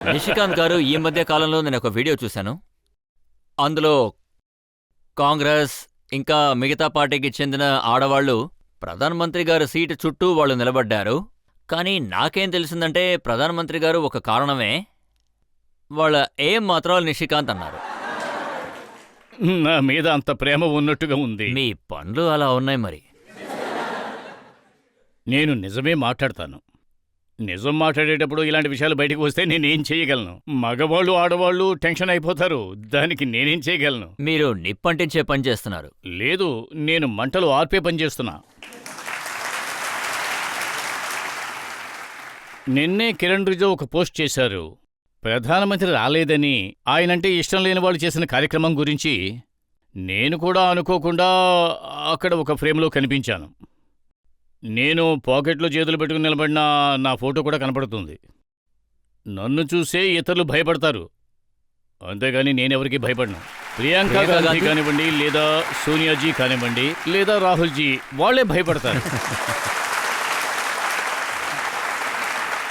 నిషికాంత్ గారు, ఈ మధ్య కాలంలో నేను ఒక వీడియో చూశాను. అందులో కాంగ్రెస్ ఇంకా మిగతా పార్టీకి చెందిన ఆడవాళ్లు ప్రధానమంత్రి గారి సీటు చుట్టూ వాళ్ళు నిలబడ్డారు. కానీ నాకేం తెలిసిందంటే ప్రధానమంత్రి గారు ఒక కారణమే వాళ్ళ ఏం మాత్రం నిషికాంత్ అన్నారు. నా మీద అంత ప్రేమ ఉన్నట్టుగా ఉంది. మీ పనులు అలా ఉన్నాయి మరి. నేను నిజమే మాట్లాడతాను. నిజం మాట్లాడేటప్పుడు ఇలాంటి విషయాలు బయటకు వస్తే నేనేం చేయగలను? మగవాళ్ళు ఆడవాళ్ళు టెన్షన్ అయిపోతారు. దానికి నేనేం చేయగలను? మీరు నిప్పంటించే పని చేస్తున్నారు. లేదు, నేను మంటలు ఆర్పే పని చేస్తున్నా. నిన్నే కిరణ్ రిజిజు ఒక పోస్ట్ చేశారు. ప్రధానమంత్రి రాలేదని, ఆయనంటే ఇష్టం లేని వాళ్ళు చేసిన కార్యక్రమం గురించి. నేను కూడా అనుకోకుండా అక్కడ ఒక ఫ్రేమ్లో కనిపించాను. నేను పాకెట్లో చేతులు పెట్టుకుని నిలబడిన నా ఫోటో కూడా కనపడుతుంది. నన్ను చూసే ఇతరులు భయపడతారు, అంతేగాని నేనెవరికి భయపడను. ప్రియాంక గాంధీ కానివ్వండి, లేదా సోనియాజీ కానివ్వండి, లేదా రాహుల్జీ, వాళ్లే భయపడతారు.